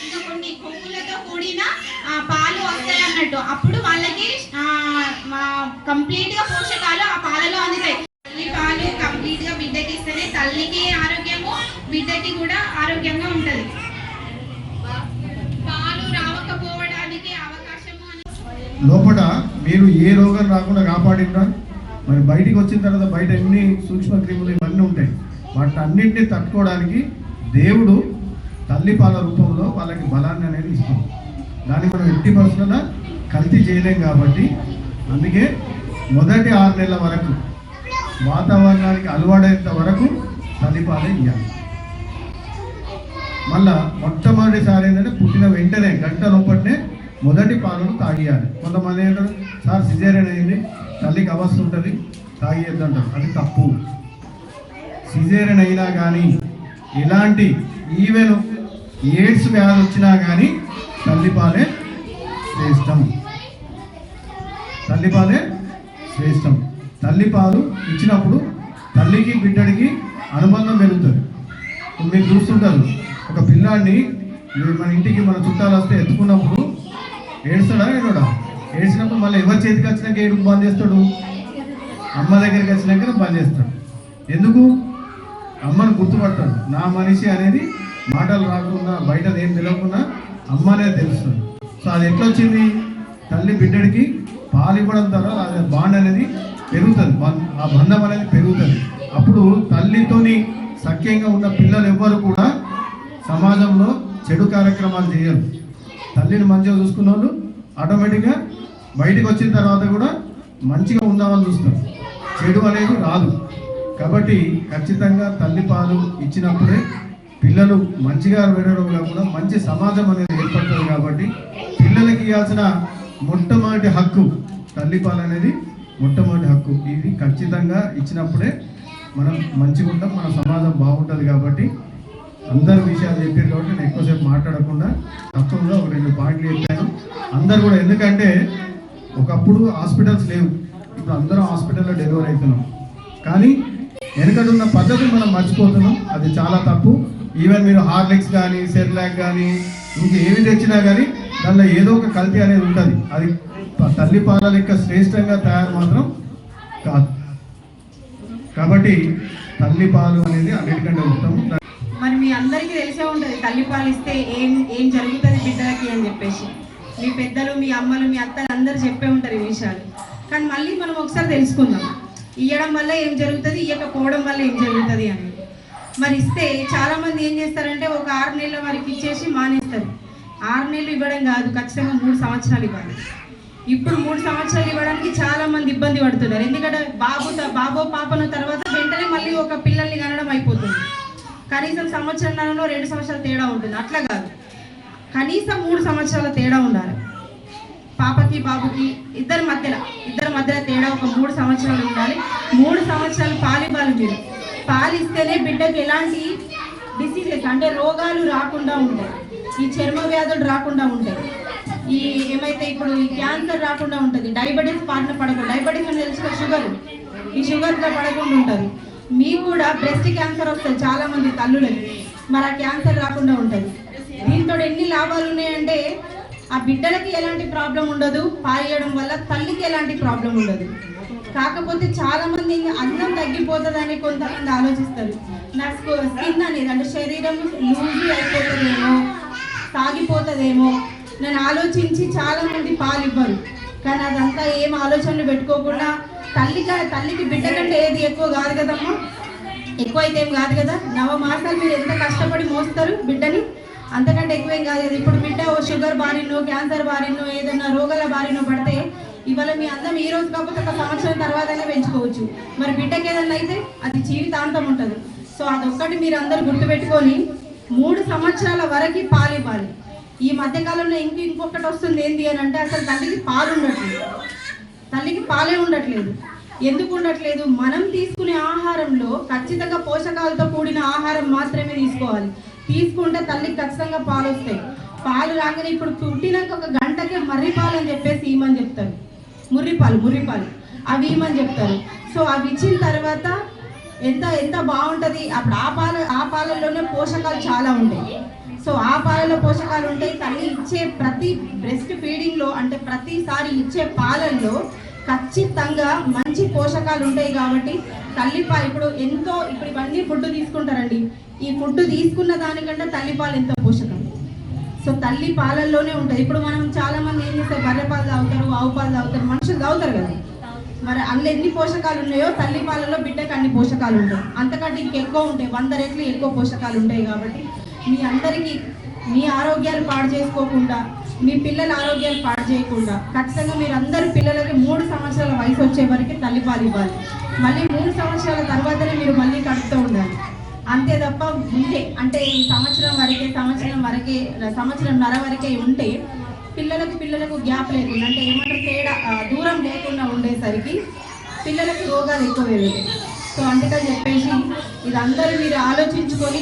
ఇంకా కొన్ని కొమ్ములతో కూడిన పాలు వస్తాయి అన్నట్టు. అప్పుడు వాళ్ళకి కంప్లీట్ గా పోషకాలు ఆ పాలలో అందుతాయి. తల్లి పాలు కంప్లీట్ గా బిడ్డకి ఇస్తేనే తల్లికి ఆరోగ్యము, బిడ్డకి కూడా ఆరోగ్యంగా ఉంటది. పాలు రావకపోవడానికి అవకాశము లోపల మీరు ఏ రోగం రాకుండా కాపాడినా మరి బయటికి వచ్చిన తర్వాత బయట ఎన్ని సూక్ష్మ క్రిములు ఇవన్నీ ఉంటాయి, వాటి అన్నింటినీ తట్టుకోవడానికి దేవుడు తల్లిపాల రూపంలో వాళ్ళకి బలాన్ని అనేది ఇస్తాం. దాన్ని మనం 80% కల్తీ చేయలేం కాబట్టి అందుకే మొదటి 6 నెలల వరకు వాతావరణానికి అలవాడేంత వరకు తల్లిపాలే ఇవ్వాలి. మళ్ళా మొట్టమొదటిసారి ఏంటంటే పుట్టిన వెంటనే గంట లోపలనే మొదటి పాలను తాగియాలి. కొంతమంది ఏంటంటే సార్ సిజేరియన్ అయింది, తల్లికి అవస్థ ఉంటుంది, తాగియద్దంటారు. అది తప్పు. సిజేరియన్ అయినా కానీ ఎలాంటి ఈవెన్ ఎయిడ్స్ వ్యాధి వచ్చినా కానీ తల్లిపాలే శ్రేష్టం. తల్లిపాలే శ్రేష్టం. తల్లిపాలు ఇచ్చినప్పుడు తల్లికి బిడ్డడికి అనుబంధం పెరుగుతుంది. మీరు చూస్తుంటారు, ఒక పిల్లాడిని మన ఇంటికి మన చుట్టాలు వస్తే ఎత్తుకున్నప్పుడు ఏడుస్తాడా ఏడోడా? ఏడ్చినప్పుడు మళ్ళీ ఎవరి చేతికి వచ్చినాక ఏడుపు బంద్ చేస్తాడు? అమ్మ దగ్గరికి వచ్చినాక బంద్ చేస్తాడు. ఎందుకు? అమ్మను గుర్తుపడతాడు. నా మనిషి అనేది మాటలు రాకుండా బయట ఏం తెలియకుండా అమ్మ అనేది తెలుస్తుంది. సో అది ఎట్లా వచ్చింది? తల్లి బిడ్డడికి పాలు ఇవ్వడం ద్వారా అది బాండ్ అనేది పెరుగుతుంది, ఆ బంధం అనేది పెరుగుతుంది. అప్పుడు తల్లితోని సఖ్యంగా ఉన్న పిల్లలు ఎవ్వరు కూడా సమాజంలో చెడు కార్యక్రమాలు చేయరు. తల్లిని మంచిగా చూసుకున్న వాళ్ళు ఆటోమేటిక్గా బయటికి వచ్చిన తర్వాత కూడా మంచిగా ఉందామని చూస్తారు, చెడు అనేది రాదు. కాబట్టి ఖచ్చితంగా తల్లిపాలు ఇచ్చినప్పుడే పిల్లలు మంచిగా పెరగడం కాకుండా మంచి సమాజం అనేది ఏర్పడుతుంది. కాబట్టి పిల్లలకి ఇవ్వాల్సిన మొట్టమొదటి హక్కు తల్లిపాలు అనేది మొట్టమొదటి హక్కు. ఇది ఖచ్చితంగా ఇచ్చినప్పుడే మనం మంచిగా ఉంటాం, మన సమాజం బాగుంటుంది. కాబట్టి అందరు విషయాలు చెప్పారు కాబట్టి నేను ఎక్కువసేపు మాట్లాడకుండా తక్కువగా ఒక 2 పాయింట్లు చెప్పాను. అందరు కూడా, ఎందుకంటే ఒకప్పుడు హాస్పిటల్స్ లేవు, ఇప్పుడు అందరం హాస్పిటల్లో డెలివరీ అవుతున్నాం. కానీ వెనకటి ఉన్న పద్ధతిని మనం మర్చిపోతున్నాం, అది చాలా తప్పు. ఈవెన్ మీరు హార్లిక్స్ కానీ సెర్లాక్ కానీ ఇంకేమి తెచ్చినా కానీ దానిలో ఏదో ఒక కల్తీ అనేది ఉంటుంది. అది తల్లిపాల లెక్క శ్రేష్టంగా తయారు మాత్రం కాదు. కాబట్టి తల్లిపాలు అనేది అన్నిటికంటే ఉత్తమం. మరి మీ అందరికీ తెలిసే ఉంటుంది తల్లిపాలు ఇస్తే ఏం జరుగుతుంది బిడ్డలకి అని చెప్పేసి. మీ పెద్దలు, మీ అమ్మలు, మీ అత్తలు అందరూ చెప్పే ఉంటారు ఈ విషయాలు. కానీ మళ్ళీ మనం ఒకసారి తెలుసుకుందాం, ఇవ్వడం వల్ల ఏం జరుగుతుంది, ఇవ్వకపోవడం వల్ల ఏం జరుగుతుంది అని. మరి ఇస్తే చాలామంది ఏం చేస్తారంటే ఒక 6 నెలల వరకు ఇచ్చేసి మానేస్తారు. 6 నెలలు ఇవ్వడం కాదు, ఖచ్చితంగా 3 సంవత్సరాలు ఇవ్వాలి. ఇప్పుడు 3 సంవత్సరాలు ఇవ్వడానికి చాలా మంది ఇబ్బంది పడుతున్నారు. ఎందుకంటే బాబో పాపను తర్వాత వెంటనే మళ్ళీ ఒక పిల్లల్ని కనడం అయిపోతుంది. కనీసం సంవత్సరంలో 2 సంవత్సరాల తేడా ఉంటుంది. అట్లా కాదు, కనీసం 3 సంవత్సరాల తేడా ఉండాలి. పాపకి బాబుకి ఇద్దరి మధ్యలో తేడా ఒక 3 సంవత్సరాలు ఉండాలి. 3 సంవత్సరాలు పాలివ్వాలి. మీరు పాలిస్తేనే బిడ్డకి ఎలాంటి డిసీజెస్ అంటే రోగాలు రాకుండా ఉంటాయి, ఈ చర్మ వ్యాధులు రాకుండా ఉంటాయి, ఈ ఏమైతే ఇప్పుడు ఈ క్యాన్సర్ రాకుండా ఉంటుంది, డయాబెటీస్ బారిన పడకుండా, డయాబెటీస్ అని తెలుసుకో షుగర్, ఈ షుగర్తో పడకుండా ఉంటుంది. మీకు కూడా బ్రెస్ట్ క్యాన్సర్ వస్తుంది చాలా మంది తల్లులకి, మరి ఆ క్యాన్సర్ రాకుండా ఉంటుంది. దీంతో ఎన్ని లాభాలు ఉన్నాయంటే ఆ బిడ్డలకి ఎలాంటి ప్రాబ్లం ఉండదు, పారేయడం వల్ల తల్లికి ఎలాంటి ప్రాబ్లం ఉండదు. కాకపోతే చాలా మంది అన్నం తగ్గిపోతుందని కొంతమంది ఆలోచిస్తారు. నా స్కిన్ అనేది అంటే శరీరం లూజీ అయిపోతుందేమో, సాగిపోతుందేమో నేను ఆలోచించి చాలా మంది పాలు ఇవ్వరు. కానీ అదంతా ఏం ఆలోచనలు పెట్టుకోకుండా తల్లికి బిడ్డ కంటే ఏది ఎక్కువ కాదు కదమ్మా, ఎక్కువ అయితే ఏం కాదు కదా. 9 మాసాలు మీరు ఎంత కష్టపడి మోస్తారు బిడ్డని, అంతకంటే ఎక్కువేం కాదు. ఇప్పుడు బిడ్డ షుగర్ బారినో, క్యాన్సర్ బారినో, ఏదైనా రోగాల బారినో పడితే ఇవాళ మీ అందం ఈ రోజు కాకపోతే ఒక సంవత్సరం తర్వాతనే పెంచుకోవచ్చు. మరి బిడ్డకి ఏదన్నా అయితే అది జీవితాంతం ఉంటుంది. సో అదొక్కటి మీరు అందరు గుర్తుపెట్టుకొని 3 సంవత్సరాల వరకు పాలు ఇవ్వాలి. ఈ మధ్యకాలంలో ఇంకొకటి వస్తుంది ఏంటి అని అంటే అసలు తల్లికి పాలు ఉండట్లేదు, తల్లికి పాలే ఉండట్లేదు. ఎందుకు ఉండట్లేదు? మనం తీసుకునే ఆహారంలో ఖచ్చితంగా పోషకాలతో కూడిన ఆహారం మాత్రమే తీసుకోవాలి. తీసుకుంటే తల్లికి ఖచ్చితంగా పాలు వస్తాయి. పాలు రాగానే ఇప్పుడు పుట్టినాక 1 గంటకే మర్రి పాలు అని చెప్పేసి ఇవ్వమని చెప్తారు, ముర్రిపాలు అవి ఇవ్వమని చెప్తారు. సో అవి ఇచ్చిన తర్వాత ఎంత బాగుంటుంది. అప్పుడు ఆ పాలల్లోనే పోషకాలు చాలా ఉంటాయి. సో ఆ పాలలో పోషకాలు ఉంటాయి. తల్లి ఇచ్చే ప్రతి బ్రెస్ట్ ఫీడింగ్లో అంటే ప్రతిసారి ఇచ్చే పాలల్లో ఖచ్చితంగా మంచి పోషకాలు ఉంటాయి. కాబట్టి తల్లిపాలు ఇప్పుడు ఇవన్నీ ఫుడ్ తీసుకుంటారండి. ఈ ఫుడ్ తీసుకున్న దానికంటే తల్లిపాలు ఎంతో పోషకం. సో తల్లి పాలల్లోనే ఉంటుంది. ఇప్పుడు మనం చాలా మంది ఏం చేస్తారు, బర్రె పాలు తాగుతారు, ఆవు పాలు తాగుతారు, మనుషులు తాగుతారు కదా. మరి అందులో ఎన్ని పోషకాలు ఉన్నాయో తల్లి పాలలో బిడ్డకు అన్ని పోషకాలు ఉంటాయి. అంతకంటే ఇంకెక్కువ ఉంటాయి, 100 రెట్లు ఎక్కువ పోషకాలు ఉంటాయి. కాబట్టి మీ అందరికీ మీ ఆరోగ్యాలు పాడు చేసుకోకుండా, మీ పిల్లల ఆరోగ్యాలు పాడు చేయకుండా ఖచ్చితంగా మీరు అందరు పిల్లలకి 3 సంవత్సరాల వయసు వచ్చే వరకు తల్లిపాలు ఇవ్వాలి. మళ్ళీ 3 సంవత్సరాల తర్వాతనే మీరు మళ్ళీ కడుపుతూ ఉండాలి. అంతే తప్ప ఉంటే అంటే ఈ సంవత్సరంన్నర వరకే ఉంటే పిల్లలకు గ్యాప్ లేకుండా అంటే ఏమంటారు తేడా దూరం లేకుండా ఉండేసరికి పిల్లలకు రోగాలు ఎక్కువ పెరుగుతాయి. సో అందుకని చెప్పేసి ఇది అందరూ మీరు ఆలోచించుకొని